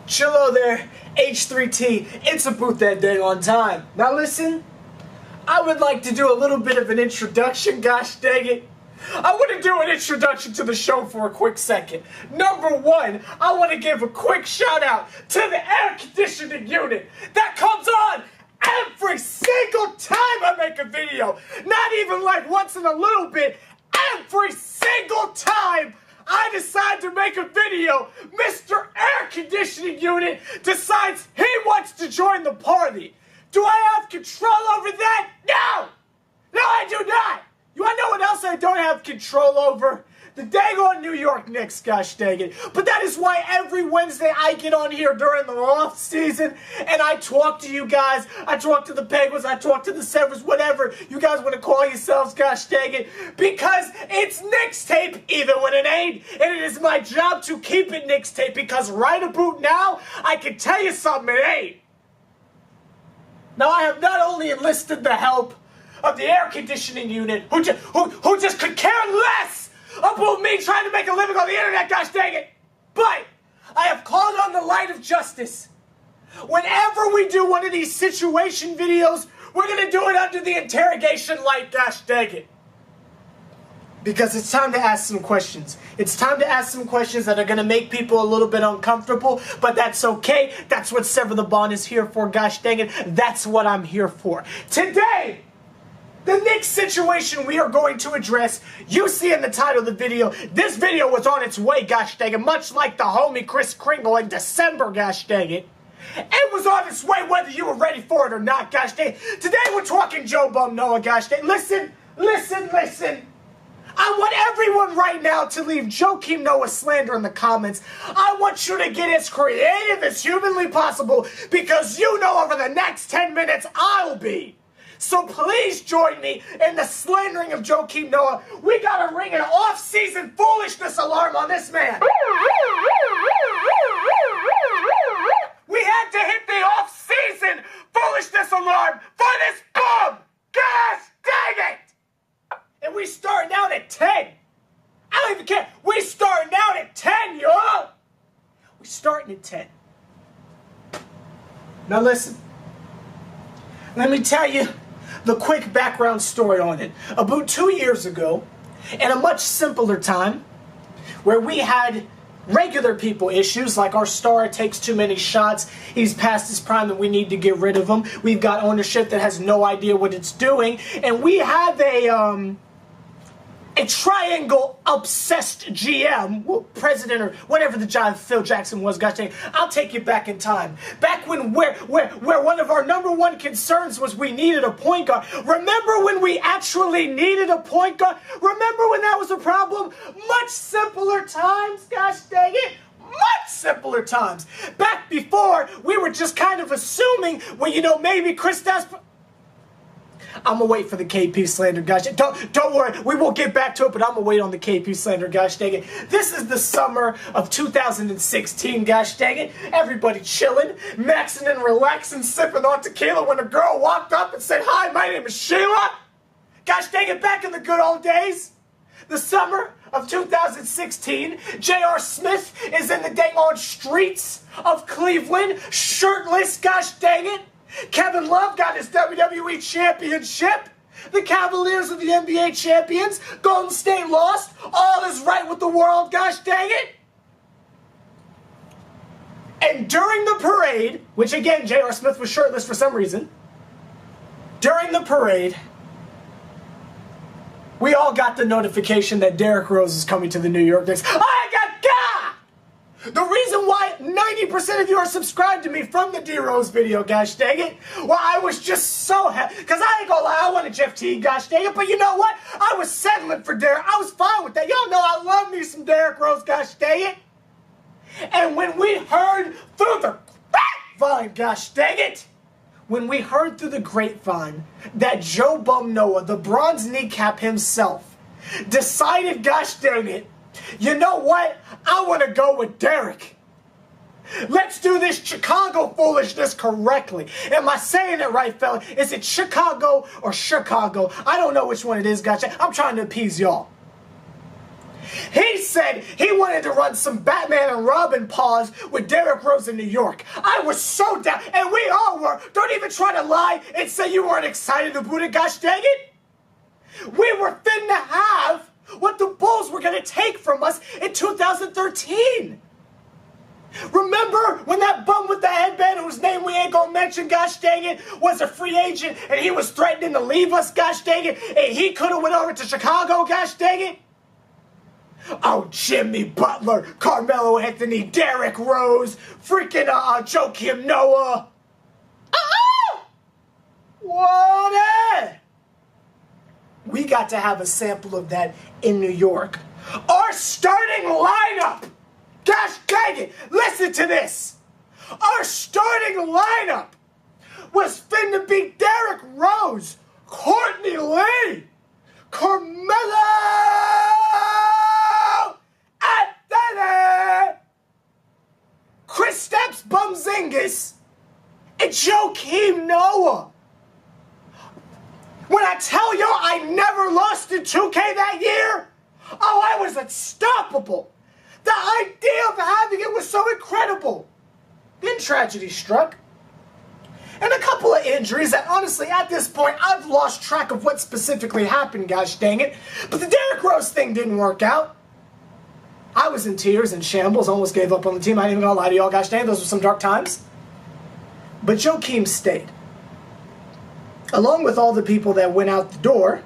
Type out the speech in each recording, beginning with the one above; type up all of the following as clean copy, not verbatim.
Chillo there, H+III+T. It's about that day on time. Now listen, I would like to do a little bit of an introduction, gosh dang it. I want to do an introduction to the show for a quick second. Number one, I want to give a quick shout out to the air conditioning unit that comes on every single time I make a video. Not even like once in a little bit. Every single time I decide to make a video, Mr. Air Conditioning Unit decides he wants to join the party. Do I have control over that? No! No, I do not! You wanna know what else I don't have control over? The daggone New York Knicks, gosh dang it. But that is why every Wednesday I get on here during the off season and I talk to you guys. I talk to the Penguins, I talk to the Severs, whatever you guys want to call yourselves, gosh dang it. Because it's Knicks tape, even when it ain't. And it is my job to keep it Knicks tape because right about now, I can tell you something, it ain't. Now I have not only enlisted the help of the air conditioning unit, who just could care less about me trying to make a living on the internet, gosh dang it! But I have called on the light of justice. Whenever we do one of these situation videos, we're gonna do it under the interrogation light, gosh dang it. Because it's time to ask some questions. It's time to ask some questions that are gonna make people a little bit uncomfortable, but that's okay. That's what Sever the Bond is here for, gosh dang it. That's what I'm here for. Today, the Knicks situation we are going to address, you see in the title of the video, this video was on its way, gosh dang it, much like the homie Kris Kringle in December, gosh dang it. It was on its way whether you were ready for it or not, gosh dang it. Today we're talking Joakim Noah, gosh dang it. Listen. I want everyone right now to leave Joakim Noah slander in the comments. I want you to get as creative as humanly possible because you know over the next 10 minutes I'll be. So please join me in the slandering of Joakim Noah. We gotta ring an off-season foolishness alarm on this man. We had to hit the off-season foolishness alarm for this bum. Gosh dang it! And we starting out at 10. I don't even care. We starting out at 10, y'all. We starting at 10. Now listen. Let me tell you the quick background story on it. About 2 years ago, in a much simpler time, where we had regular people issues, like our star takes too many shots, he's past his prime and we need to get rid of him. We've got ownership that has no idea what it's doing, and we have a triangle obsessed GM, well, president or whatever the job Phil Jackson was, gosh dang, I'll take you back in time. Back when where one of our number one concerns was we needed a point guard. Remember when we actually needed a point guard? Remember when that was a problem? Much simpler times, gosh dang it. Much simpler times. Back before, we were just kind of assuming, well, you know, maybe Kristaps. I'm gonna wait for the KP slander, gosh. Don't worry, we will get back to it, but I'm gonna wait on the KP slander, gosh dang it. This is the summer of 2016, gosh dang it. Everybody chilling, maxing and relaxing, sipping on tequila when a girl walked up and said, "Hi, my name is Sheila." Gosh dang it, back in the good old days. The summer of 2016, J.R. Smith is in the dang on streets of Cleveland, shirtless, gosh dang it. Kevin Love got his WWE championship. The Cavaliers are the NBA champions. Golden State lost. All is right with the world, gosh dang it. And during the parade, which again, J.R. Smith was shirtless for some reason. During the parade, we all got the notification that Derrick Rose is coming to the New York Knicks. I got God! The reason why 90% of you are subscribed to me from the D-Rose video, gosh dang it, well, I was just so happy, because I ain't gonna lie, I wanted Jeff T, gosh dang it, but you know what? I was settling for Derrick. I was fine with that. Y'all know I love me some Derrick Rose, gosh dang it. And when we heard through the grapevine, gosh dang it, when we heard through the grapevine that Joakim Noah, the bronze kneecap himself, decided, gosh dang it, you know what? I want to go with Derrick. Let's do this Chicago foolishness correctly. Am I saying it right, fella? Is it Chicago or Chicago? I don't know which one it is, gotcha. I'm trying to appease y'all. He said he wanted to run some Batman and Robin pause with Derrick Rose in New York. I was so down, and we all were. Don't even try to lie and say you weren't excited about it, gosh dang it. We were finna have what the Bulls were gonna take from us in 2013. Remember when that bum with the headband, whose name we ain't gonna mention, gosh dang it, was a free agent and he was threatening to leave us, gosh dang it, and he could have went over to Chicago, gosh dang it? Oh, Jimmy Butler, Carmelo Anthony, Derrick Rose, freaking Joakim Noah. What? We got to have a sample of that in New York. Our starting lineup, gosh dang it, listen to this. Our starting lineup was finna be Derrick Rose, Courtney Lee, Carmelo Anthony, Kristaps Porzingis, and Joakim Noah. When I tell you I never lost in 2K that year, oh, I was unstoppable. The idea of having it was so incredible. Then tragedy struck. And a couple of injuries that honestly at this point I've lost track of what specifically happened, gosh dang it. But the Derrick Rose thing didn't work out. I was in tears and shambles, almost gave up on the team. I ain't even gonna lie to y'all, gosh dang, those were some dark times. But Joakim stayed. Along with all the people that went out the door,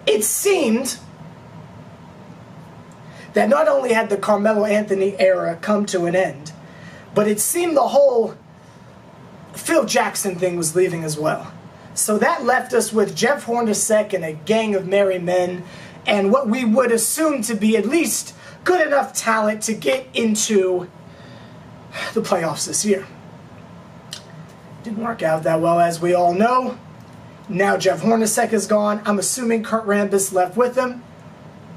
it seemed that not only had the Carmelo Anthony era come to an end, but it seemed the whole Phil Jackson thing was leaving as well. So that left us with Jeff Hornacek and a gang of merry men and what we would assume to be at least good enough talent to get into the playoffs this year. Didn't work out that well, as we all know. Now Jeff Hornacek is gone. I'm assuming Kurt Rambis left with him.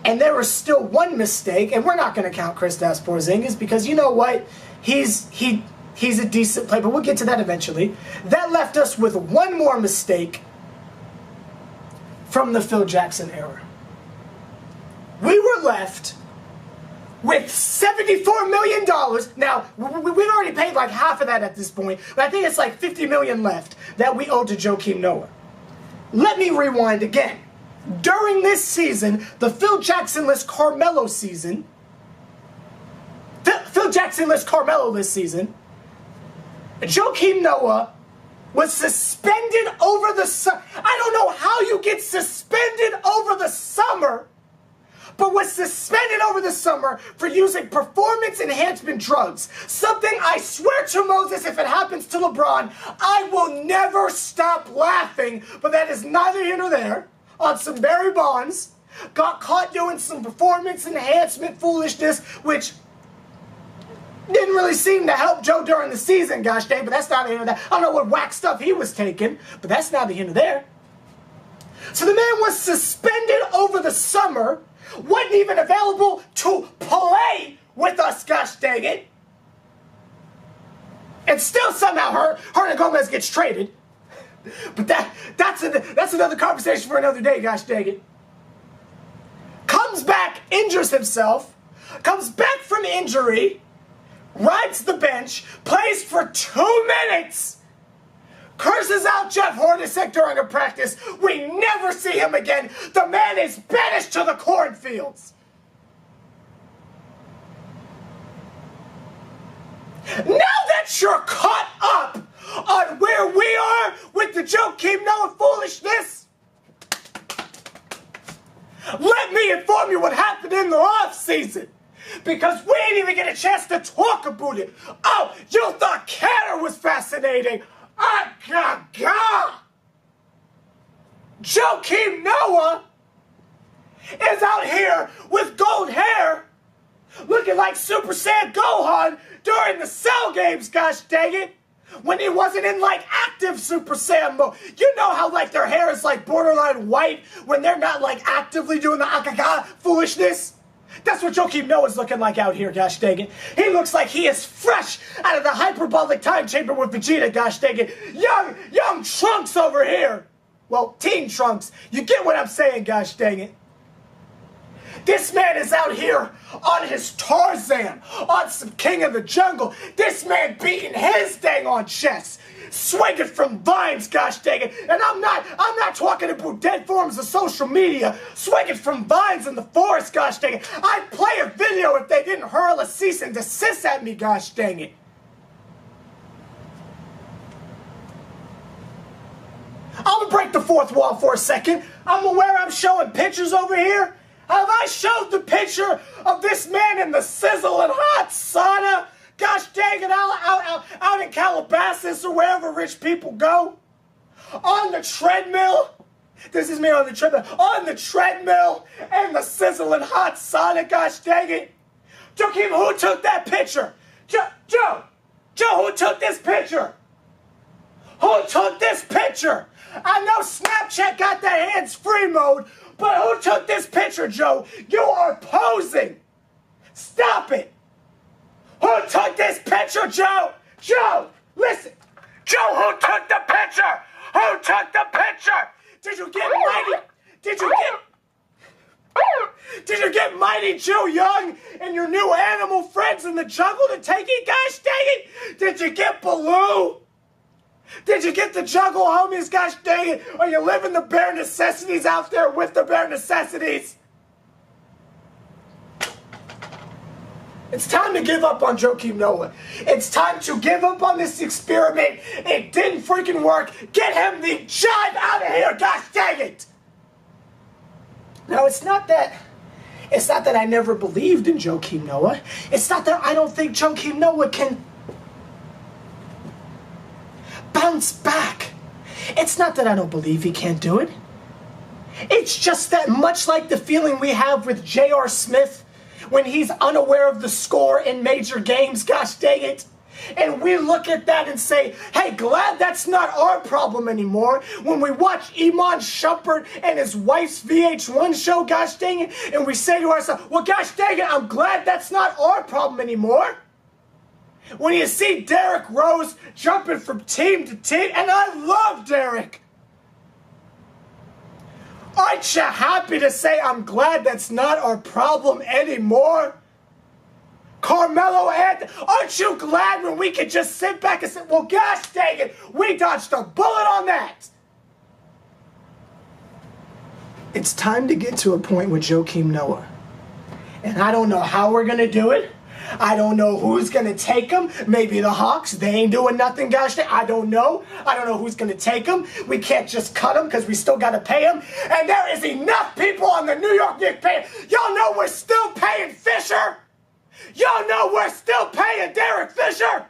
And there was still one mistake, and we're not going to count Kristaps Porzingis because you know what? He's a decent player, but we'll get to that eventually. That left us with one more mistake from the Phil Jackson era. We were left with $74 million. Now, we've already paid like half of that at this point, but I think it's like $50 million left that we owe to Joakim Noah. Let me rewind again. During this season, the Phil Jackson-less Carmelo season, Phil Jackson-less Carmelo this season, Joakim Noah was suspended over the summer. I don't know how you get suspended over the summer, but was suspended over the summer for using performance enhancement drugs. Something I swear to Moses, if it happens to LeBron, I will never stop laughing, but that is neither here nor there. On some Barry Bonds, got caught doing some performance enhancement foolishness, which didn't really seem to help Joe during the season, gosh dang, but that's neither here nor there. I don't know what whack stuff he was taking, but that's neither here nor there. So the man was suspended over the summer, wasn't even available to play with us, gosh dang it. And still somehow Hernan Gomez gets traded. But that's another conversation for another day, gosh dang it. Comes back, injures himself, comes back from injury, rides the bench, plays for 2 minutes, curses out Jeff Hornacek during a practice. We never see him again. The man is banished to the cornfields. Now that you're caught up on where we are with the Joakim Noah foolishness, let me inform you what happened in the offseason. Because we didn't even get a chance to talk about it. Oh, you thought Canner was fascinating. Joakim Noah is out here with gold hair looking like Super Saiyan Gohan during the Cell games, gosh dang it. When he wasn't in like active Super Saiyan mode. You know how like their hair is like borderline white when they're not like actively doing the akaga foolishness? That's what Joakim Noah is looking like out here, gosh dang it. He looks like he is fresh out of the hyperbolic time chamber with Vegeta, gosh dang it. Young Trunks over here. well, teen trunks. You get what I'm saying, gosh dang it. This man is out here on his Tarzan, on some King of the Jungle. This man beating his dang on chest, swinging from vines, gosh dang it. And I'm not talking about dead forms of social media, swinging from vines in the forest, gosh dang it. I'd play a video if they didn't hurl a cease and desist at me, gosh dang it. I'm gonna break the fourth wall for a second. I'm aware I'm showing pictures over here. Have I showed the picture of this man in the sizzling hot sauna? Gosh dang it, out in Calabasas or wherever rich people go. On the treadmill. This is me on the treadmill. On the treadmill and the sizzling hot sauna, gosh dang it. Joakim, who took that picture? Joe, who took this picture? Who took this picture? I know Snapchat got the hands-free mode, but who took this picture, Joe? You are posing. Stop it. Who took this picture, Joe? Joe, listen. Joe, who took the picture? Who took the picture? Did you get Mighty? Did you get Mighty Joe Young and your new animal friends in the jungle to take it? Gosh dang it. Did you get Baloo? Did you get the jungle homies, gosh dang it? Are you living the bare necessities out there with the bare necessities? It's time to give up on Joakim Noah. It's time to give up on this experiment. It didn't freaking work. Get him the jive out of here, gosh dang it! Now, it's not that I never believed in Joakim Noah. It's not that I don't think Joakim Noah can bounce back. It's not that I don't believe he can't do it. It's just that much like the feeling we have with J.R. Smith when he's unaware of the score in major games, gosh dang it. And we look at that and say, hey, glad that's not our problem anymore. When we watch Iman Shumpert and his wife's VH1 show, gosh dang it, and we say to ourselves, well, gosh dang it, I'm glad that's not our problem anymore. When you see Derrick Rose jumping from team to team, and I love Derrick. Aren't you happy to say I'm glad that's not our problem anymore? Carmelo Anthony, aren't you glad when we could just sit back and say, well, gosh dang it, we dodged a bullet on that? It's time to get to a point with Joakim Noah. And I don't know how we're going to do it. I don't know who's going to take him. Maybe the Hawks. They ain't doing nothing, gosh dang. I don't know. I don't know who's going to take him. We can't just cut him because we still got to pay him. And there is enough people on the New York Knicks paying. Y'all know we're still paying Fisher. Y'all know we're still paying Derek Fisher.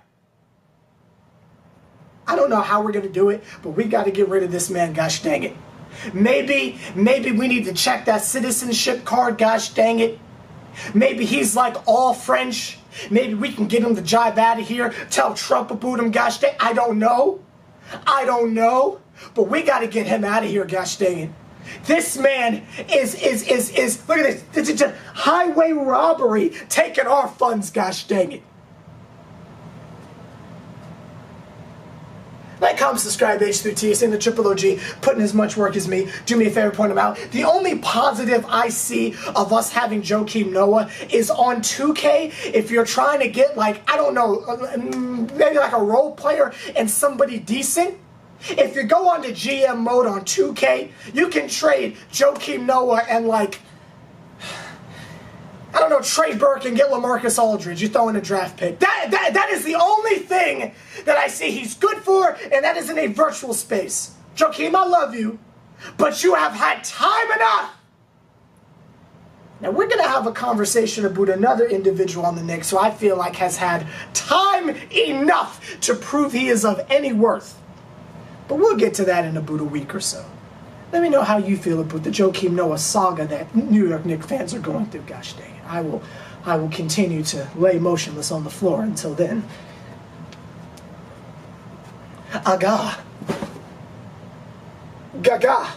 I don't know how we're going to do it, but we got to get rid of this man, gosh dang it. Maybe we need to check that citizenship card, gosh dang it. Maybe he's like all French. Maybe we can get him the jive out of here. Tell Trump about him, gosh dang. I don't know. But we got to get him out of here, gosh dang it. This man is look at this. It's a highway robbery taking our funds, gosh dang it. Like, comment, subscribe, H+III+T, saying the triple OG, putting as much work as me. Do me a favor, point them out. The only positive I see of us having Joakim Noah is on 2K. If you're trying to get, like, I don't know, maybe like a role player and somebody decent. If you go on to GM mode on 2K, you can trade Joakim Noah and, like, I don't know, Trey Burke and get LaMarcus Aldridge. You throw in a draft pick. That is the only thing that I see he's good for, and that is in a virtual space. Joakim, I love you, but you have had time enough. Now, we're going to have a conversation about another individual on the Knicks who I feel like has had time enough to prove he is of any worth. But we'll get to that in about a week or so. Let me know how you feel about the Joakim Noah saga that New York Knicks fans are going through. Gosh dang it. I will continue to lay motionless on the floor until then. Aga. Gaga.